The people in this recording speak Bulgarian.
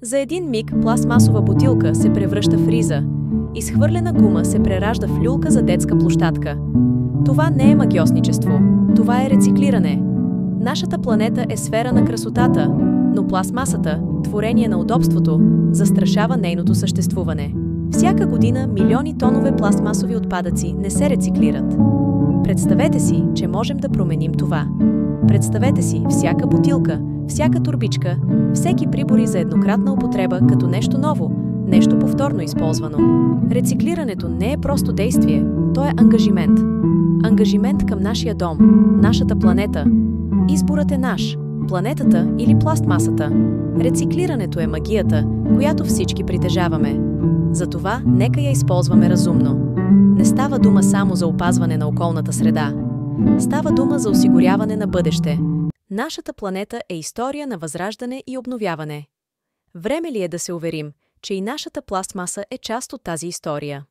За един миг пластмасова бутилка се превръща в риза, изхвърлена гума се преражда в люлка за детска площадка. Това не е магьосничество, това е рециклиране. Нашата планета е сфера на красотата, но пластмасата, творение на удобството, застрашава нейното съществуване. Всяка година милиони тонове пластмасови отпадъци не се рециклират. Представете си, че можем да променим това. Представете си всяка бутилка, всяка торбичка, всеки прибори за еднократна употреба като нещо ново, нещо повторно използвано. Рециклирането не е просто действие, то е ангажимент. Ангажимент към нашия дом, нашата планета. Изборът е наш – планетата или пластмасата. Рециклирането е магията, която всички притежаваме. Затова нека я използваме разумно. Не става дума само за опазване на околната среда. Става дума за осигуряване на бъдеще. Нашата планета е история на възраждане и обновяване. Време ли е да се уверим, че и нашата пластмаса е част от тази история?